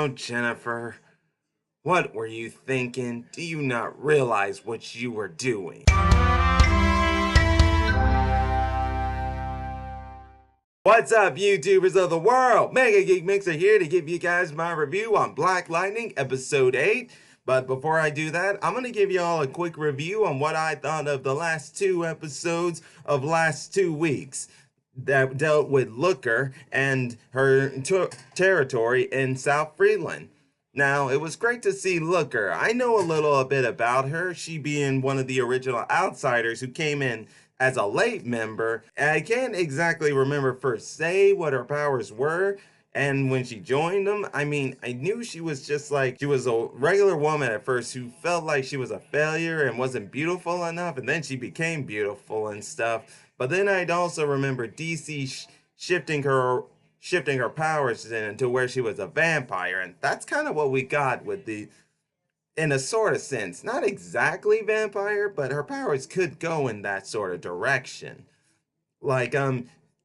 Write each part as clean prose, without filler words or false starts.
Oh, Jennifer, what were you thinking? Do you not realize what you were doing? What's up, YouTubers of the world? MegaGeek Mixer here to give you guys my review on Black Lightning Episode 8. But before I do that, I'm going to give y'all a quick review on what I thought of the last two episodes of last 2 weeks that dealt with Looker and her territory in South Freeland. Now, it was great to see Looker. I know a little bit about her, she being one of the original outsiders who came in as a late member. I can't exactly remember per se what her powers were, and when she joined them, I mean, I knew she was just like, she was a regular woman at first who felt like she was a failure and wasn't beautiful enough, and then she became beautiful and stuff. But then I'd also remember DC shifting her powers into where she was a vampire, and that's kind of what we got with the, in a sort of sense, not exactly vampire, but her powers could go in that sort of direction. Like,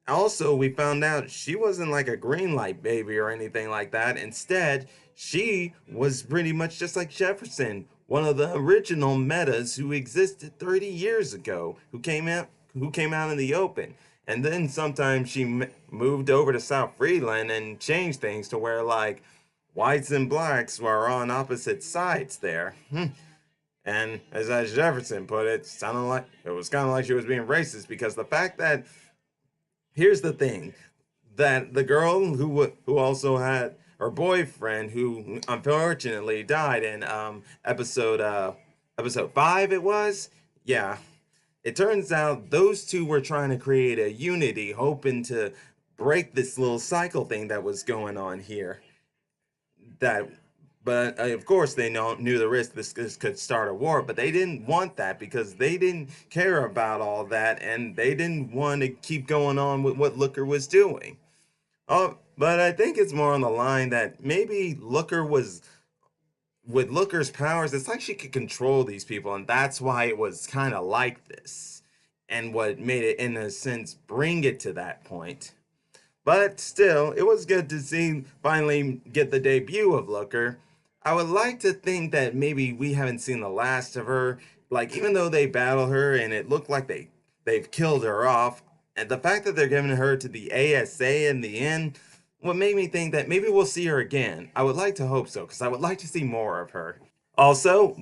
also we found out she wasn't like a green light baby or anything like that. Instead, she was pretty much just like Jefferson, one of the original metas who existed 30 years ago, who came out in the open. And then sometimes she moved over to South Freeland and changed things to where like whites and blacks were on opposite sides there. And as Jefferson put it, it was kind of like she was being racist, because the fact that, here's the thing, that the girl who also had her boyfriend, who unfortunately died in episode 5, it was, yeah. It turns out those two were trying to create a unity, hoping to break this little cycle thing that was going on here. But of course they knew the risk this could start a war, but they didn't want that because they didn't care about all that, and they didn't want to keep going on with what Looker was doing. Oh, but I think it's more on the line that maybe Looker was, with Looker's powers, it's like she could control these people, and that's why it was kind of like this, and what made it, in a sense, bring it to that point. But still, it was good to see finally get the debut of Looker. I would like to think that maybe we haven't seen the last of her. Like, even though they battle her and it looked like they've killed her off, and the fact that they're giving her to the ASA in the end, what made me think that maybe we'll see her again. I would like to hope so, because I would like to see more of her. Also,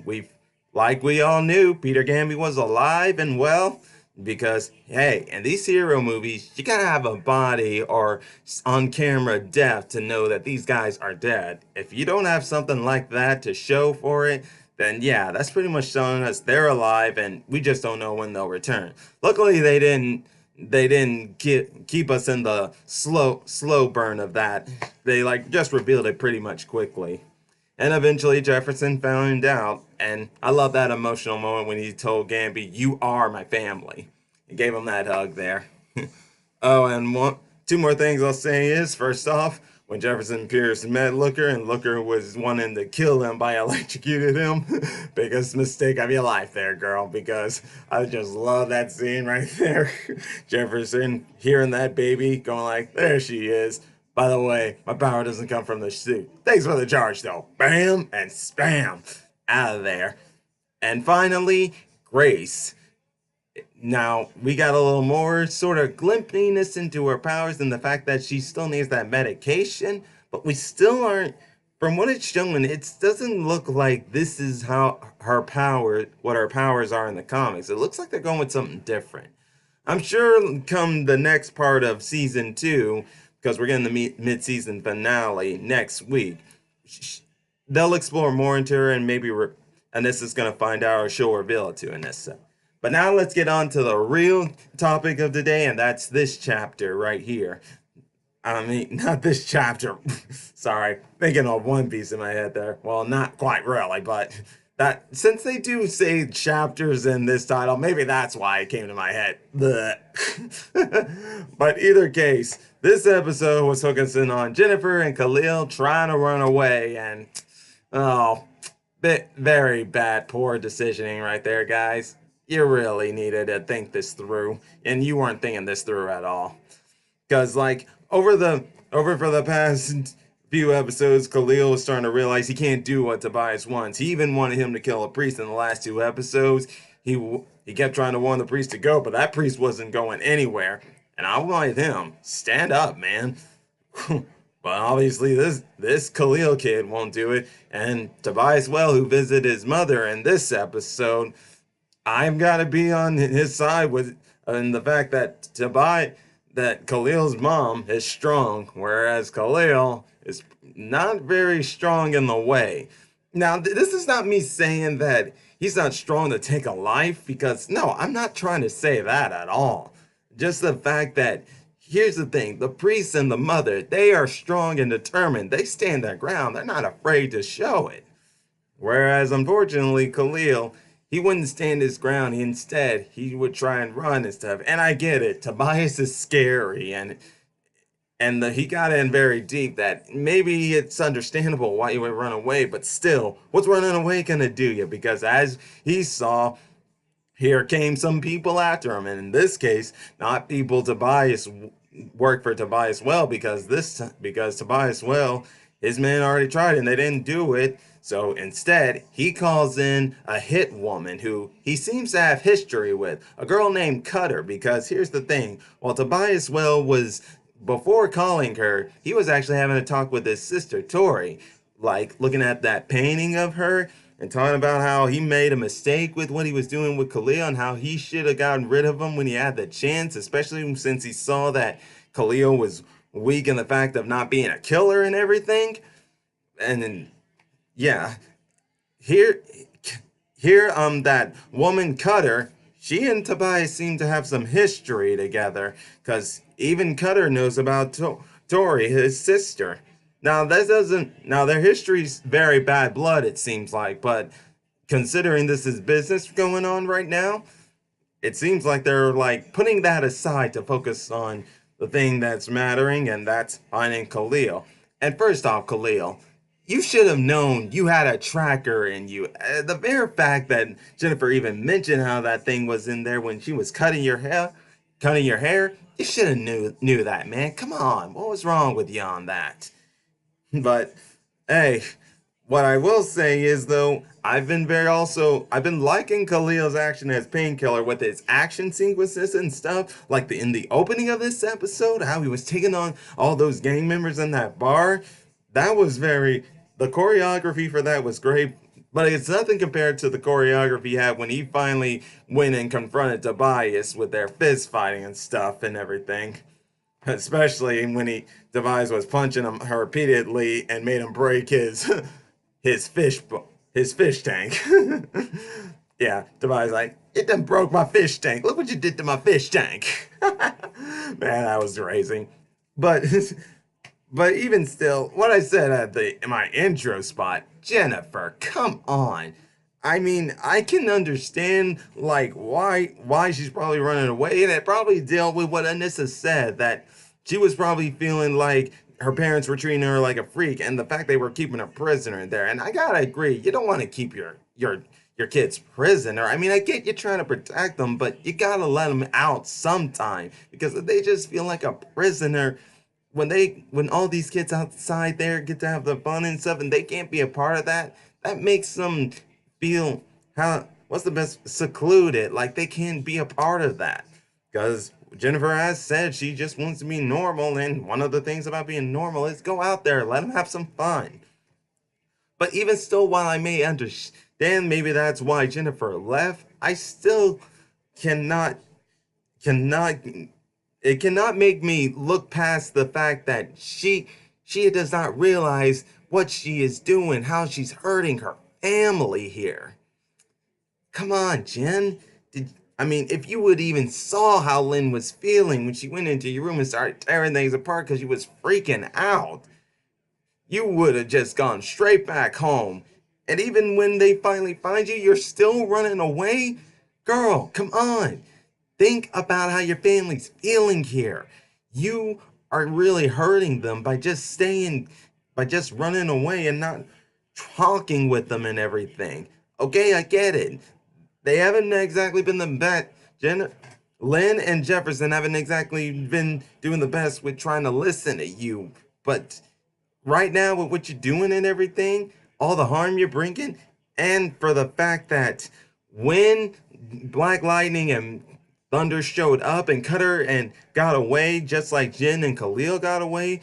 like we all knew, Peter Gamby was alive and well. Because, hey, in these hero movies, you gotta have a body or on-camera death to know that these guys are dead. If you don't have something like that to show for it, then yeah, that's pretty much showing us they're alive and we just don't know when they'll return. Luckily, they didn't keep us in the slow burn of that. They like just revealed it pretty much quickly. And eventually Jefferson found out, and I love that emotional moment when he told Gamby, "You are my family." He gave him that hug there. Oh, and two more things I'll say is, first off, when Jefferson Pierce met Looker and Looker was wanting to kill him by electrocuting him, biggest mistake of your life there, girl, because I just love that scene right there. Jefferson hearing that baby going like, there she is. By the way, my power doesn't come from the suit. Thanks for the charge, though. Bam and spam. Out of there. And finally, Grace. Now, we got a little more sort of glimpsiness into her powers and the fact that she still needs that medication, but we still aren't, from what it's showing, it doesn't look like this is how what her powers are in the comics. It looks like they're going with something different. I'm sure come the next part of season 2, because we're getting the mid-season finale next week, they'll explore more into her and maybe, and this is going to find out, or she'll reveal it to in this set. But now let's get on to the real topic of the day, and that's this chapter right here. I mean, not this chapter. Sorry, thinking of One Piece in my head there. Well, not quite really, but that, since they do say chapters in this title, maybe that's why it came to my head. But either case, this episode was focusing on Jennifer and Khalil trying to run away, and oh, very bad, poor decisioning right there, guys. You really needed to think this through, and you weren't thinking this through at all. Because like over for the past few episodes, Khalil was starting to realize he can't do what Tobias wants. He even wanted him to kill a priest in the last 2 episodes. He kept trying to warn the priest to go, but that priest wasn't going anywhere. And I wanted him, stand up, man. But obviously this Khalil kid won't do it. And Tobias Well, who visited his mother in this episode, I've got to be on his side with and the fact that that Khalil's mom is strong, whereas Khalil is not very strong in the way. Now, this is not me saying that he's not strong to take a life, because no, I'm not trying to say that at all. Just the fact that here's the thing, the priest and the mother, they are strong and determined. They stand their ground. They're not afraid to show it. Whereas, unfortunately, Khalil, he wouldn't stand his ground. Instead, he would try and run and stuff. And I get it. Tobias is scary, and he got in very deep that maybe it's understandable why he would run away, but still, what's running away gonna do you? Because as he saw, here came some people after him, and in this case, not people Tobias work for Tobias Well, because Tobias Well, his men already tried it and they didn't do it. So instead, he calls in a hit woman who he seems to have history with, a girl named Cutter. Because here's the thing, while Tobias Well was, before calling her, he was actually having a talk with his sister Tori, like looking at that painting of her and talking about how he made a mistake with what he was doing with Khalil and how he should have gotten rid of him when he had the chance, especially since he saw that Khalil was weak in the fact of not being a killer and everything. And then, yeah, here, that woman Cutter, she and Tobias seem to have some history together, because even Cutter knows about Tori, his sister. Now, that doesn't, now their history's very bad blood, it seems like, but considering this is business going on right now, it seems like they're like putting that aside to focus on the thing that's mattering, and that's finding Khalil. And first off, Khalil, you should have known you had a tracker in you. The mere fact that Jennifer even mentioned how that thing was in there when she was cutting your hair, you should have knew that, man. Come on, what was wrong with you on that? But hey, what I will say is though, I've been liking Khalil's action as Painkiller with his action sequences and stuff, like in the opening of this episode, how he was taking on all those gang members in that bar. That was the choreography for that was great, but it's nothing compared to the choreography he had when he finally went and confronted Tobias with their fist fighting and stuff and everything. Especially when Tobias was punching him repeatedly and made him break his fish tank. Yeah, Tobias like, it done broke my fish tank. Look what you did to my fish tank. Man, that was crazy. But but even still, what I said at in my intro spot, Jennifer, come on. I mean, I can understand like why she's probably running away, and it probably dealt with what Anissa said, that she was probably feeling like her parents were treating her like a freak, and the fact they were keeping a prisoner there. And I gotta agree, you don't want to keep your kids prisoner. I mean, I get you trying to protect them, but you gotta let them out sometime, because if they just feel like a prisoner, when all these kids outside there get to have the fun and stuff, and they can't be a part of that, that makes them feel what's the best, secluded, like they can't be a part of that. Because Jennifer has said she just wants to be normal, and one of the things about being normal is go out there, let them have some fun. But even still, while I may understand maybe that's why Jennifer left, I still cannot cannot it cannot make me look past the fact that she does not realize what she is doing, how she's hurting her family here. Come on, Jen. I mean, if you would even saw how Lynn was feeling when she went into your room and started tearing things apart because she was freaking out, you would have just gone straight back home. And even when they finally find you, you're still running away? Girl, come on. Think about how your family's feeling here. You are really hurting them by just running away and not talking with them and everything. Okay, I get it. They haven't exactly been the best. Lynn and Jefferson haven't exactly been doing the best with trying to listen to you. But right now with what you're doing and everything, all the harm you're bringing, and for the fact that when Black Lightning and Thunder showed up and Cutter and got away, just like Jin and Khalil got away,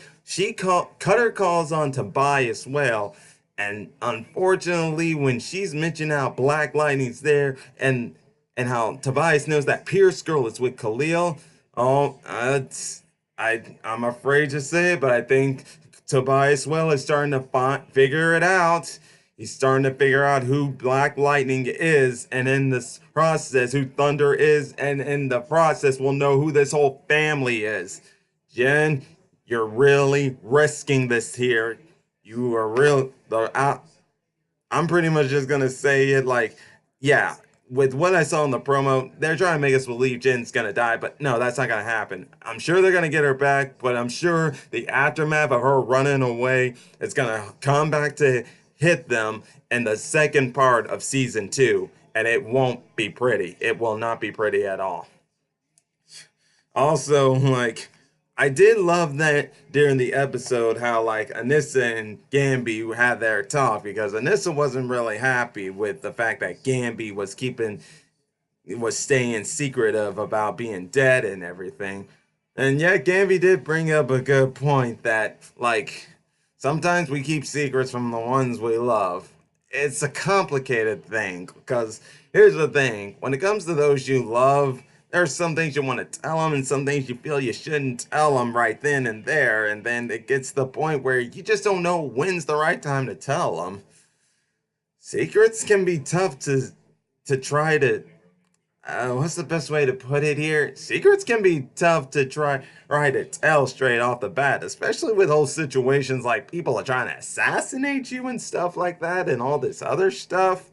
Cutter calls on Tobias well. And unfortunately, when she's mentioning how Black Lightning's there and how Tobias knows that Pierce girl is with Khalil, oh, I'm afraid to say it, but I think Tobias well is starting to figure it out. He's starting to figure out who Black Lightning is, and in this process, who Thunder is, and in the process, we'll know who this whole family is. Jen, you're really risking this here. You are real. I'm pretty much just gonna say it like, yeah, with what I saw in the promo, they're trying to make us believe Jin's gonna die, but no, that's not gonna happen. I'm sure they're gonna get her back, but I'm sure the aftermath of her running away is gonna come back to hit them in the second part of season 2, and it won't be pretty. It will not be pretty at all. Also, like, I did love that during the episode how like Anissa and Gamby had their talk, because Anissa wasn't really happy with the fact that Gamby was staying secretive about being dead and everything. And yet Gamby did bring up a good point that like sometimes we keep secrets from the ones we love. It's a complicated thing because here's the thing: when it comes to those you love, there's some things you want to tell them and some things you feel you shouldn't tell them right then and there. And then it gets to the point where you just don't know when's the right time to tell them. Secrets can be tough to try to what's the best way to put it here? Secrets can be tough to try to tell straight off the bat, especially with whole situations like people are trying to assassinate you and stuff like that and all this other stuff.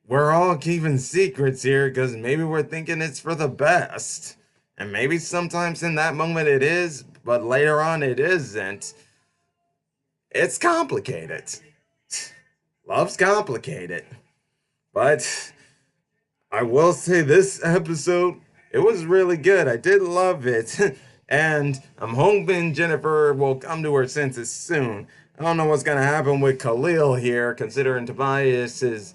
We're all keeping secrets here because maybe we're thinking it's for the best. And maybe sometimes in that moment it is, but later on it isn't. It's complicated. Love's complicated. But I will say this episode, it was really good. I did love it. And I'm hoping Jennifer will come to her senses soon. I don't know what's going to happen with Khalil here, considering Tobias is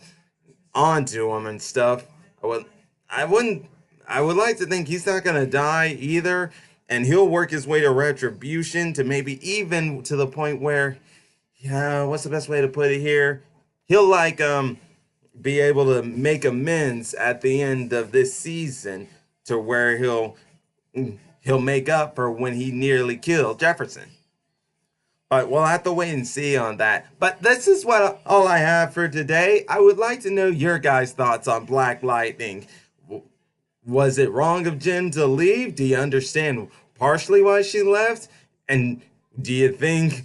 onto him and stuff. I wouldn't, I would like to think he's not going to die either. And he'll work his way to retribution to maybe even to the point where, yeah, what's the best way to put it here? He'll like, be able to make amends at the end of this season to where he'll make up for when he nearly killed Jefferson. But we'll have to wait and see on that. But this is all I have for today. I would like to know your guys' thoughts on Black Lightning. Was it wrong of Jen to leave? Do you understand partially why she left? And do you think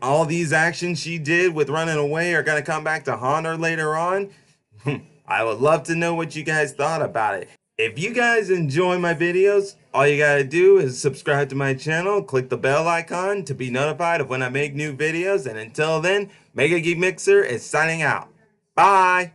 all these actions she did with running away are going to come back to haunt her later on? I would love to know what you guys thought about it. If you guys enjoy my videos, all you gotta do is subscribe to my channel, click the bell icon to be notified of when I make new videos, and until then, MegaGeek Mixer is signing out. Bye!